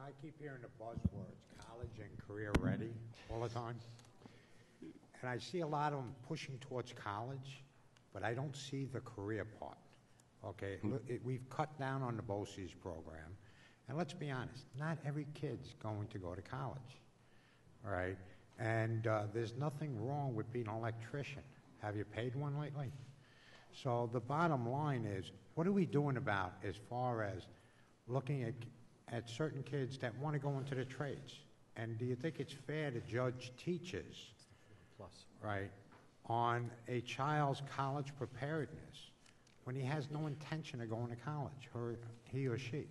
I keep hearing the buzzwords, college and career ready, all the time. And I see a lot of them pushing towards college, but I don't see the career part. Okay, we've cut down on the BOCES program. And let's be honest, not every kid's going to go to college, all right? And there's nothing wrong with being an electrician. Have you paid one lately? So the bottom line is, what are we doing about as far as looking at certain kids that want to go into the trades? And do you think it's fair to judge teachers, right, on a child's college preparedness when he has no intention of going to college, or he or she?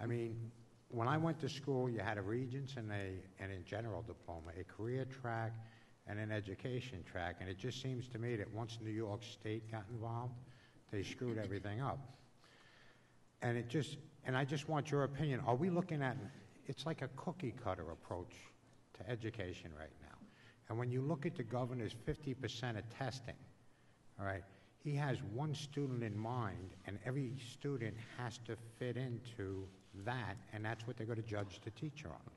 I mean, when I went to school, you had a Regents and a general diploma, a career track and an education track, and it just seems to me that once New York State got involved, they screwed everything up. And I just want your opinion. Are we looking at, it's like a cookie cutter approach to education right now. And when you look at the governor's 50% of testing, all right, he has one student in mind, and every student has to fit into that, and that's what they're going to judge the teacher on.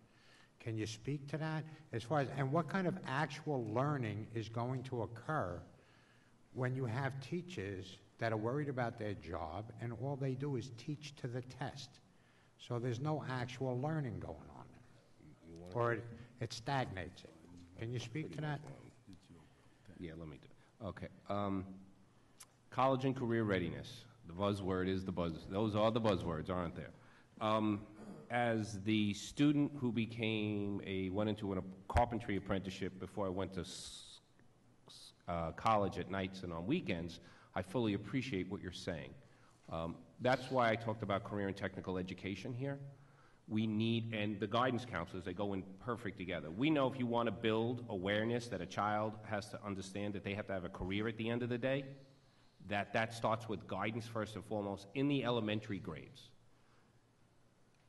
Can you speak to that? As far as, and what kind of actual learning is going to occur when you have teachers that are worried about their job and all they do is teach to the test? So there's no actual learning going on there. Or it stagnates it. Can you speak to that? Yeah, let me do it. Okay. College and career readiness. The buzzword is the buzz. Those are the buzzwords, aren't there? As the student who went into a carpentry apprenticeship before I went to college at nights and on weekends, I fully appreciate what you're saying. That's why I talked about career and technical education here. We need, and the guidance counselors, they go in perfect together. We know if you want to build awareness that a child has to understand that they have to have a career at the end of the day, that starts with guidance first and foremost in the elementary grades.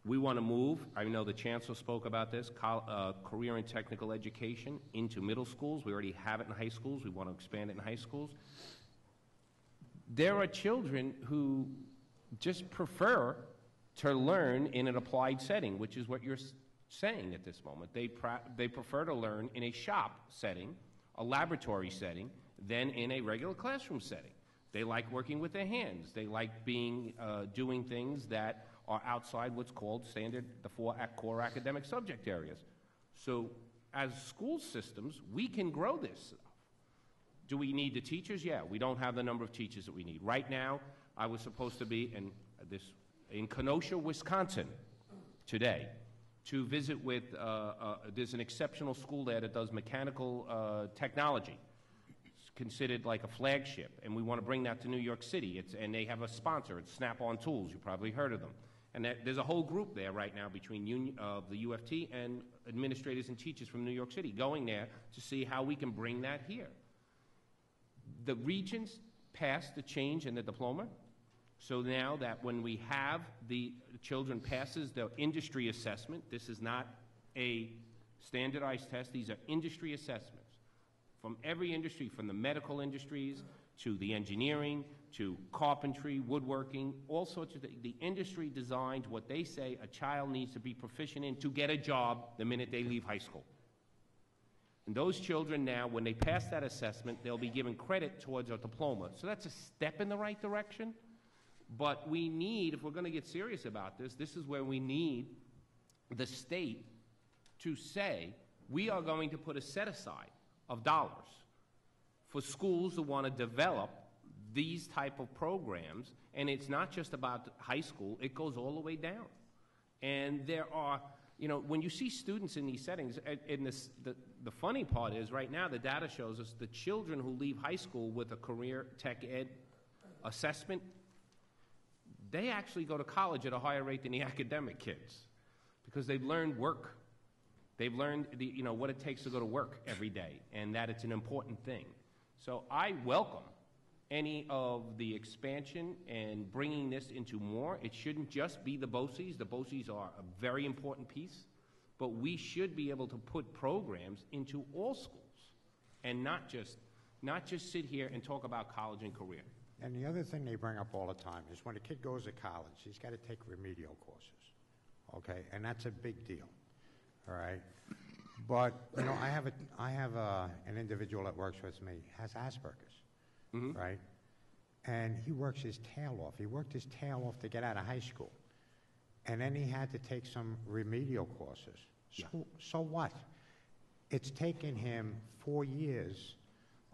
We want to move, I know the chancellor spoke about this, career and technical education into middle schools. We already have it in high schools. We want to expand it in high schools. There are children who just prefer to learn in an applied setting, which is what you're saying at this moment. They prefer to learn in a shop setting, a laboratory setting, than in a regular classroom setting. They like working with their hands. They like doing things that are outside what's called standard, the 4 core academic subject areas. So as school systems, we can grow this. Do we need the teachers? Yeah, we don't have the number of teachers that we need. Right now, I was supposed to be in Kenosha, Wisconsin today to visit with, there's an exceptional school there that does mechanical technology. It's considered like a flagship, and we want to bring that to New York City. And they have a sponsor, it's Snap-on Tools. You've probably heard of them. And there's a whole group there right now between the UFT and administrators and teachers from New York City going there to see how we can bring that here. The Regents passed the change in the diploma, so now that when we have the children passes the industry assessment, this is not a standardized test, these are industry assessments from every industry, from the medical industries to the engineering, to carpentry, woodworking, all sorts of things. The industry designed what they say a child needs to be proficient in to get a job the minute they leave high school. And those children now, when they pass that assessment, they'll be given credit towards a diploma. So that's a step in the right direction. But we need, if we're going to get serious about this, this is where we need the state to say, we are going to put a set-aside of dollars for schools that want to develop these type of programs, and it's not just about high school, it goes all the way down. And there are, you know, when you see students in these settings, and the funny part is right now the data shows us the children who leave high school with a career tech ed assessment, they actually go to college at a higher rate than the academic kids because they've learned work. They've learned what it takes to go to work every day and that it's an important thing. So I welcome any of the expansion and bringing this into more. It shouldn't just be the BOCES. The BOCES are a very important piece, but we should be able to put programs into all schools and not just sit here and talk about college and career. And the other thing they bring up all the time is when a kid goes to college, he's got to take remedial courses, okay? And that's a big deal, all right? But, you know, I have an individual that works with me, has Asperger's, right? And he works his tail off. He worked his tail off to get out of high school. And then he had to take some remedial courses. So what? It's taken him 4 years,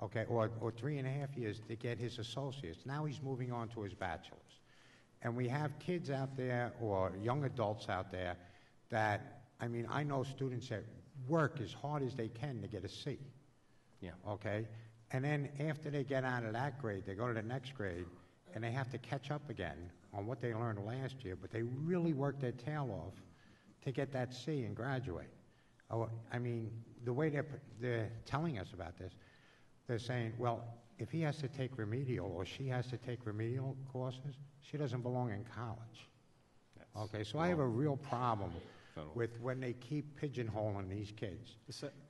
okay, or 3.5 years to get his associates. Now he's moving on to his bachelor's. And we have kids out there or young adults out there that, I mean, I know students that work as hard as they can to get a C. Yeah. Okay? And then after they get out of that grade, they go to the next grade, and they have to catch up again on what they learned last year, but they really worked their tail off to get that C and graduate. Oh, I mean, the way they're telling us about this, they're saying, well, if he has to take remedial or she has to take remedial courses, she doesn't belong in college. Okay, so I have a real problem with when they keep pigeonholing these kids.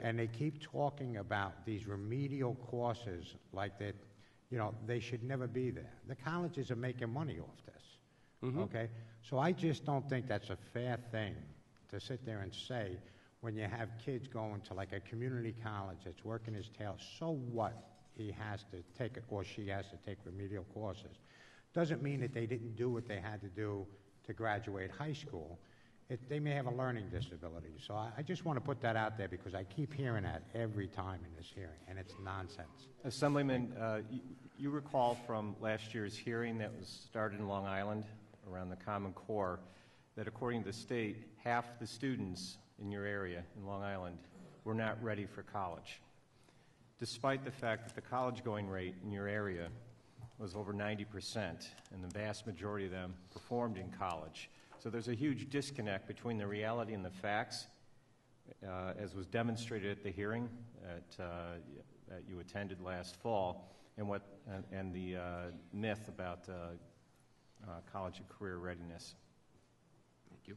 And they keep talking about these remedial courses like that, you know, they should never be there. The colleges are making money off this, okay? So I just don't think that's a fair thing to sit there and say when you have kids going to like a community college that's working his tail, so what he has to take or she has to take remedial courses. Doesn't mean that they didn't do what they had to do to graduate high school. They may have a learning disability. So I just want to put that out there because I keep hearing that every time in this hearing, and it's nonsense. Assemblyman, you recall from last year's hearing that was started in Long Island around the Common Core that according to the state, half the students in your area in Long Island were not ready for college, despite the fact that the college-going rate in your area was over 90%, and the vast majority of them performed in college. So there's a huge disconnect between the reality and the facts, as was demonstrated at the hearing that you attended last fall, and the myth about college and career readiness. Thank you.